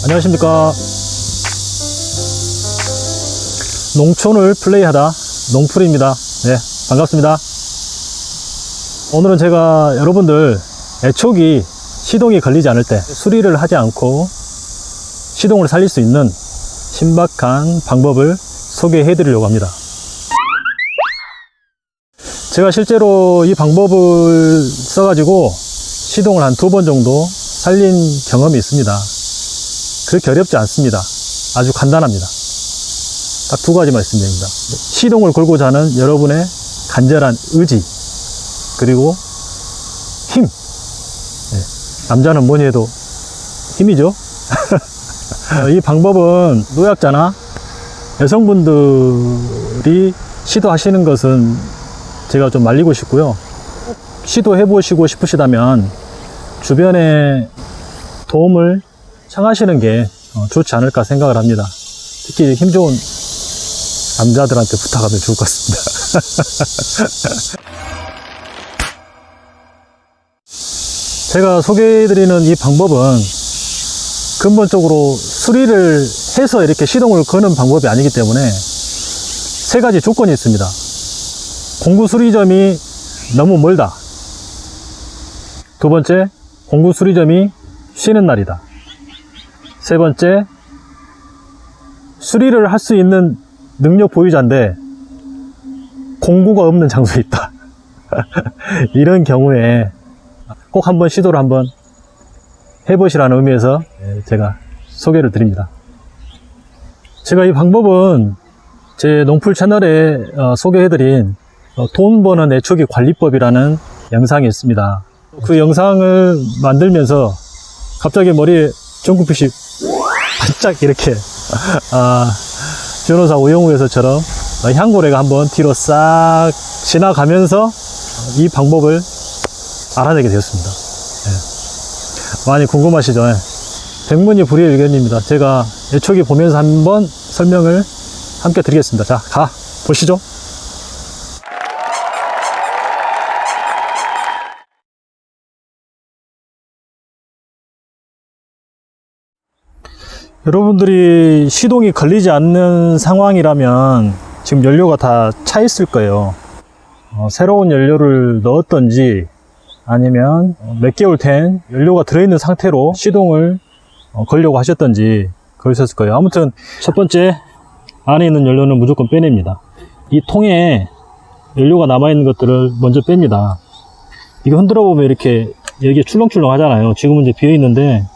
안녕하십니까. 농촌을 플레이하다 농풀입니다. 네, 반갑습니다. 오늘은 제가 여러분들 애촉이 시동이 걸리지 않을 때 수리를 하지 않고 시동을 살릴 수 있는 신박한 방법을 소개해 드리려고 합니다. 제가 실제로 이 방법을 써가지고 시동을 한 2번 정도 살린 경험이 있습니다. 그렇게 어렵지 않습니다. 아주 간단합니다. 딱 2가지만 말씀드립니다. 시동을 걸고자 하는 여러분의 간절한 의지, 그리고 힘. 네, 남자는 뭐니 해도 힘이죠. 이 방법은 노약자나 여성분들이 시도하시는 것은 제가 좀 말리고 싶고요. 시도해 보시고 싶으시다면 주변에 도움을 청하시는 게 좋지 않을까 생각을 합니다. 특히 힘 좋은 남자들한테 부탁하면 좋을 것 같습니다. 제가 소개해드리는 이 방법은 근본적으로 수리를 해서 이렇게 시동을 거는 방법이 아니기 때문에 3가지 조건이 있습니다. 공구 수리점이 너무 멀다. 2번째, 공구 수리점이 쉬는 날이다. 3번째, 수리를 할 수 있는 능력 보유자인데 공구가 없는 장소에 있다. 이런 경우에 꼭 한번 시도를 한번 해보시라는 의미에서 제가 소개를 드립니다. 제가 이 방법은 제 농풀 채널에 소개해드린 돈 버는 애초기 관리법이라는 영상이 있습니다. 그 영상을 만들면서 갑자기 머리에 전구빛이 반짝 이렇게 변호사 오영우 회사처럼 향고래가 한번 뒤로 싹 지나가면서 이 방법을 알아내게 되었습니다. 네. 많이 궁금하시죠? 백문이불여일견입니다. 제가 애초기 보면서 한번 설명을 함께 드리겠습니다. 자, 보시죠. 여러분들이 시동이 걸리지 않는 상황이라면 지금 연료가 다 차 있을 거예요. 새로운 연료를 넣었던지 아니면 몇 개월 된 연료가 들어있는 상태로 시동을 걸려고 하셨던지 그러셨을 거예요. 아무튼 첫 번째, 안에 있는 연료는 무조건 빼냅니다. 이 통에 연료가 남아있는 것들을 먼저 뺍니다. 이거 흔들어 보면 이렇게 여기에 출렁출렁 하잖아요. 지금은 이제 비어 있는데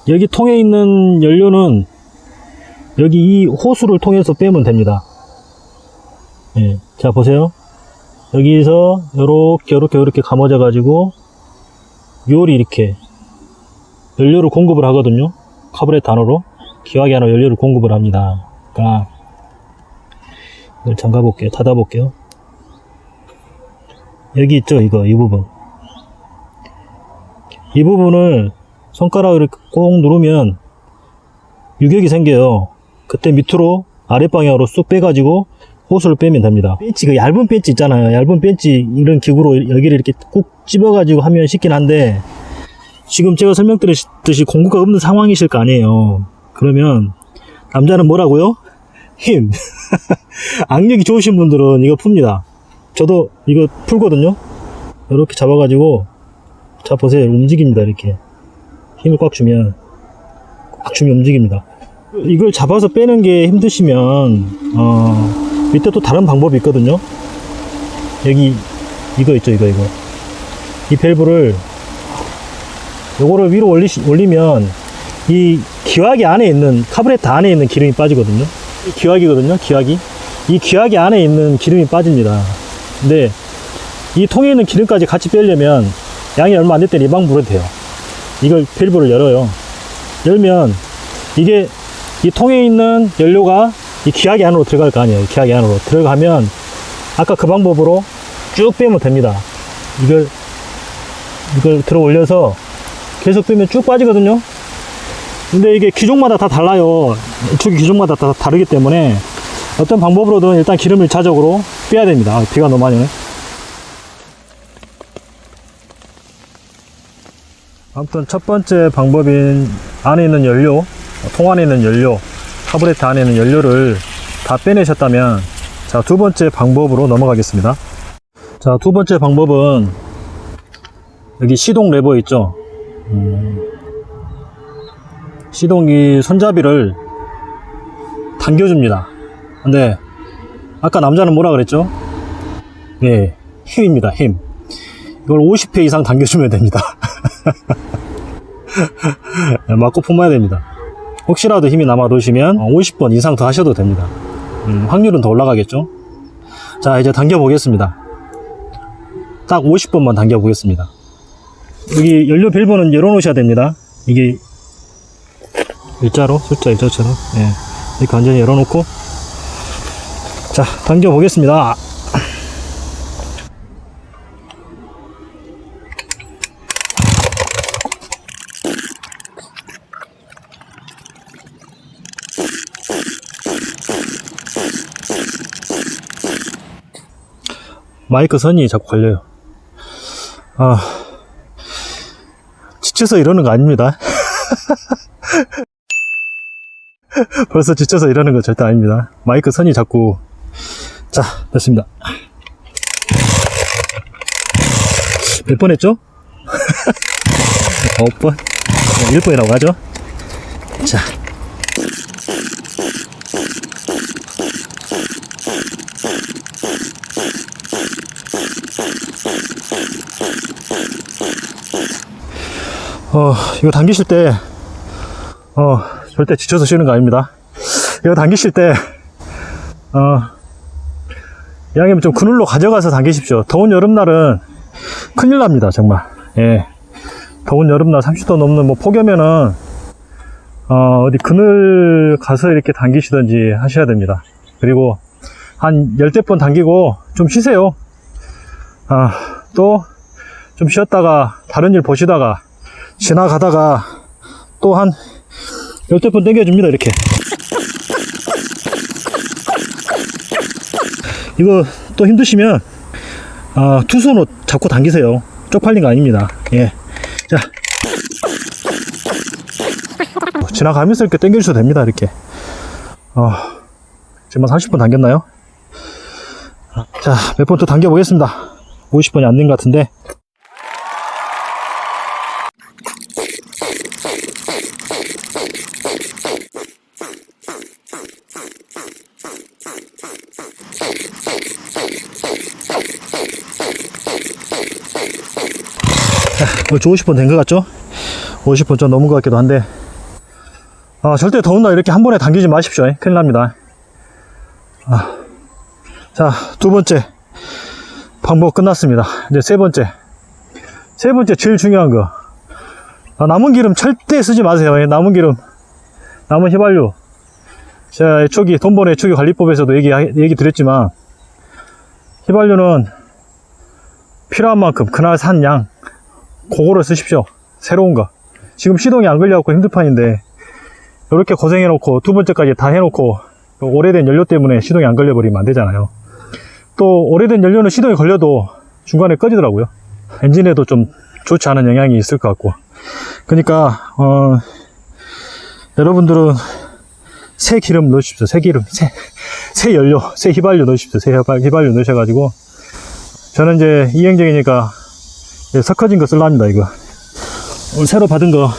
여기 통에 있는 연료는 여기 이 호수를 통해서 빼면 됩니다. 예, 자 보세요. 여기서 요렇게 감아져 가지고 요리 이렇게 연료를 공급을 하거든요. 카브레터 안으로 기화기 안으로 연료를 공급을 합니다. 그러니까 이걸 잠가 볼게요. 닫아 볼게요. 여기 있죠, 이 부분. 이 부분을 손가락을 이렇게 꼭 누르면 유격이 생겨요. 그때 밑으로 아랫방향으로 쑥 빼가지고 호스를 빼면 됩니다. 벤치, 그 얇은 벤치 있잖아요. 얇은 벤치 이런 기구로 여기를 이렇게 꾹 집어가지고 하면 쉽긴 한데 지금 제가 설명드렸듯이 공구가 없는 상황이실 거 아니에요. 그러면 남자는 뭐라고요? 힘. 악력이 좋으신 분들은 이거 풉니다. 저도 이거 풀거든요. 이렇게 잡아가지고 자 보세요. 움직입니다. 이렇게 힘을 꽉 주면 움직입니다. 이걸 잡아서 빼는 게 힘드시면 밑에 또 다른 방법이 있거든요. 여기 이거 있죠, 이거 이 밸브를 요거를 위로 올리면 이 기화기 안에 있는 카브레터 안에 있는 기름이 빠지거든요. 이 기화기거든요. 이 기화기 안에 있는 기름이 빠집니다. 근데 이 통에 있는 기름까지 같이 빼려면 양이 얼마 안 됐더니 이 방법으로 해도 돼요. 이걸 밸브를 열어요. 열면 이게 이 통에 있는 연료가 이 기화기 안으로 들어갈 거 아니에요. 기화기 안으로 들어가면 아까 그 방법으로 쭉 빼면 됩니다. 이걸 들어 올려서 계속 빼면 쭉 빠지거든요. 근데 이게 기종마다 다 달라요. 축이 기종마다 다 다르기 때문에 어떤 방법으로든 일단 기름을 자적으로 빼야 됩니다. 비가 너무 많이 오네. 아무튼 첫 번째 방법인 안에 있는 연료 통 안에 있는 연료, 카브레터 안에 있는 연료를 다 빼내셨다면, 자, 두 번째 방법으로 넘어가겠습니다. 자, 두 번째 방법은 여기 시동 레버 있죠. 시동기 손잡이를 당겨줍니다. 근데 아까 남자는 뭐라 그랬죠? 네, 힘입니다. 힘. 이걸 50회 이상 당겨주면 됩니다. 맞고 품어야 됩니다. 혹시라도 힘이 남아 도시면 50번 이상 더 하셔도 됩니다. 확률은 더 올라가겠죠. 자, 이제 당겨 보겠습니다. 딱 50번만 당겨 보겠습니다. 여기 연료 밸브는 열어 놓으셔야 됩니다. 이게 일자로, 숫자 일자처럼, 예, 이렇게 완전히 열어 놓고, 자, 당겨 보겠습니다. 마이크 선이 자꾸 걸려요. 지쳐서 이러는 거 아닙니다. 벌써 지쳐서 이러는 거 절대 아닙니다. 마이크 선이 자꾸. 자, 됐습니다. 몇 번 했죠? 9번? 1번이라고 하죠. 자, 이거 당기실 때, 절대 지쳐서 쉬는 거 아닙니다. 이거 당기실 때, 이왕이면 좀 그늘로 가져가서 당기십시오. 더운 여름날은 큰일 납니다, 정말. 예. 더운 여름날 30도 넘는 뭐 폭염에는, 어디 그늘 가서 이렇게 당기시든지 하셔야 됩니다. 그리고 한 10대 번 당기고 좀 쉬세요. 또 좀 쉬었다가 다른 일 보시다가 지나가다가 또 한 10대 번 당겨줍니다. 이렇게. 이거 또 힘드시면 두 손으로 잡고 당기세요. 쪽팔린 거 아닙니다. 예. 자, 지나가면서 이렇게 당겨주셔도 됩니다. 이렇게. 지금 30번 당겼나요? 자, 몇 번 또 당겨 보겠습니다. 50번이 안 된 것 같은데. 벌써 50번 된 것 같죠? 50번 좀 넘은 것 같기도 한데, 절대 더운 날 이렇게 한 번에 당기지 마십시오. 큰일 납니다. 자, 두 번째 방법 끝났습니다. 이제 세 번째 제일 중요한 거, 남은 기름 절대 쓰지 마세요. 남은 기름, 남은 휘발유, 제가 초기 돈번의 초기 관리법에서도 얘기 드렸지만, 휘발유는 필요한 만큼 그날 산 양 그거를 쓰십시오. 새로운 거. 지금 시동이 안 걸려갖고 힘들 판인데, 이렇게 고생해놓고 두 번째까지 다 해놓고 오래된 연료 때문에 시동이 안 걸려버리면 안 되잖아요. 또 오래된 연료는 시동이 걸려도 중간에 꺼지더라고요. 엔진에도 좀 좋지 않은 영향이 있을 것 같고. 그러니까 여러분들은 새 기름 넣으십시오. 새 기름, 새 연료, 새 휘발유 넣으십시오. 새 휘발유 넣으셔가지고. 저는 이제 이행적이니까 섞어진 거 쓸라 합니다. 이거 오늘 새로 받은 거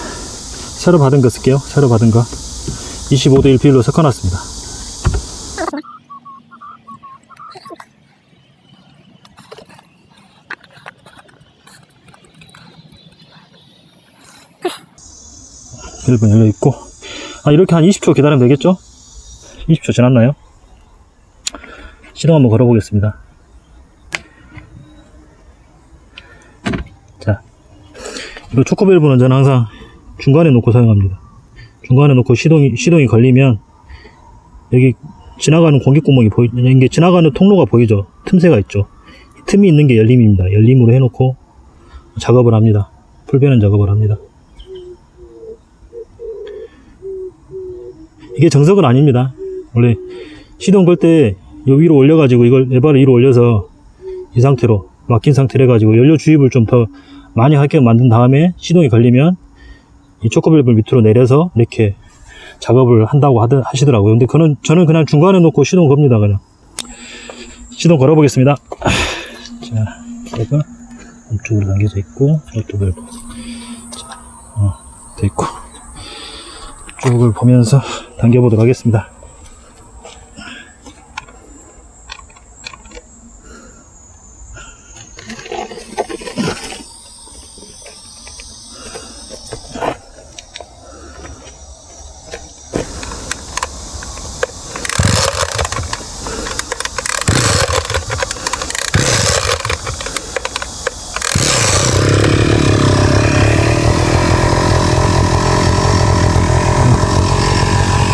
쓸게요. 새로 받은 거 25대1 비율로 섞어놨습니다. 밸브 열려 있고, 이렇게 한 20초 기다리면 되겠죠? 20초 지났나요? 시동 한번 걸어 보겠습니다. 자, 이거 초코 밸브는 저는 항상 중간에 놓고 사용합니다. 중간에 놓고 시동이 걸리면 여기 지나가는 공기구멍이 이게 지나가는 통로가 보이죠? 틈새가 있죠? 틈이 있는 게 열림입니다. 열림으로 해놓고 작업을 합니다. 풀베는 작업을 합니다. 이게 정석은 아닙니다. 원래 시동 걸 때 요 위로 올려가지고 이걸 레버를 위로 올려서 이 상태로 막힌 상태로 해가지고 연료 주입을 좀 더 많이 하게 만든 다음에 시동이 걸리면 이 초코밸브를 밑으로 내려서 이렇게 작업을 한다고 하시더라고요. 근데 저는 그냥 중간에 놓고 시동 겁니다. 그냥 시동 걸어 보겠습니다. 자, 얘가 안쪽으로 당겨져 있고 저쪽을 돼 있고 쪽을 보면서 당겨 보도록 하겠습니다.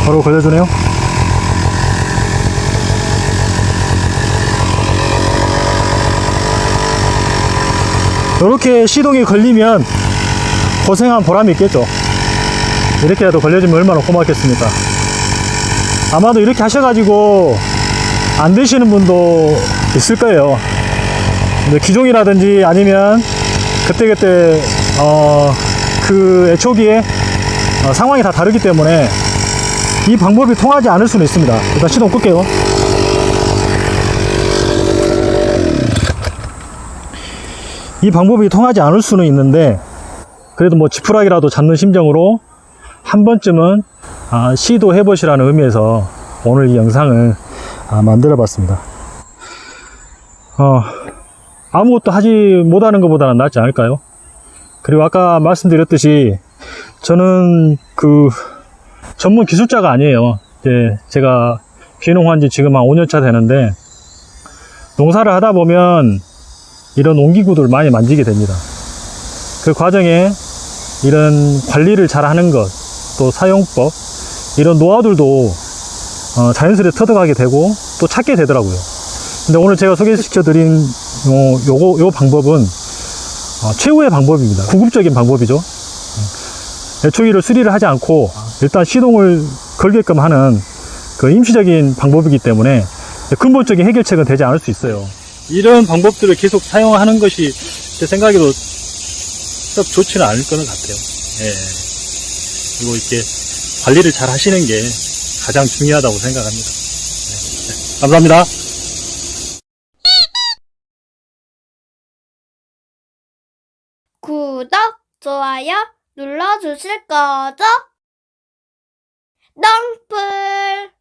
바로 걸려주네요. 이렇게 시동이 걸리면 고생한 보람이 있겠죠. 이렇게라도 걸려주면 얼마나 고맙겠습니까. 아마도 이렇게 하셔가지고 안 되시는 분도 있을 거예요. 근데 기종이라든지 아니면 그때그때 그 애초기에 상황이 다 다르기 때문에 이 방법이 통하지 않을 수는 있습니다. 일단 시동 끌게요. 이 방법이 통하지 않을 수는 있는데 그래도 뭐 지푸라기라도 잡는 심정으로 한 번쯤은 시도해 보시라는 의미에서 오늘 이 영상을 만들어 봤습니다. 아무것도 하지 못하는 것보다는 낫지 않을까요? 그리고 아까 말씀드렸듯이 저는 전문 기술자가 아니에요. 이제 제가 비농한 지 지금 한 5년차 되는데 농사를 하다 보면 이런 온기구들 많이 만지게 됩니다. 그 과정에 이런 관리를 잘 하는 것, 또 사용법, 이런 노하우들도 자연스레 터득하게 되고 또 찾게 되더라고요. 근데 오늘 제가 소개시켜 드린 요 방법은 최후의 방법입니다. 구급적인 방법이죠. 애초기를 수리를 하지 않고 일단 시동을 걸게끔 하는 그 임시적인 방법이기 때문에 근본적인 해결책은 되지 않을 수 있어요. 이런 방법들을 계속 사용하는 것이 제 생각에도 썩 좋지는 않을 거는 같아요. 예. 그리고 이렇게 관리를 잘 하시는 게 가장 중요하다고 생각합니다. 네. 감사합니다. 구독, 좋아요 눌러주실 거죠? 덩플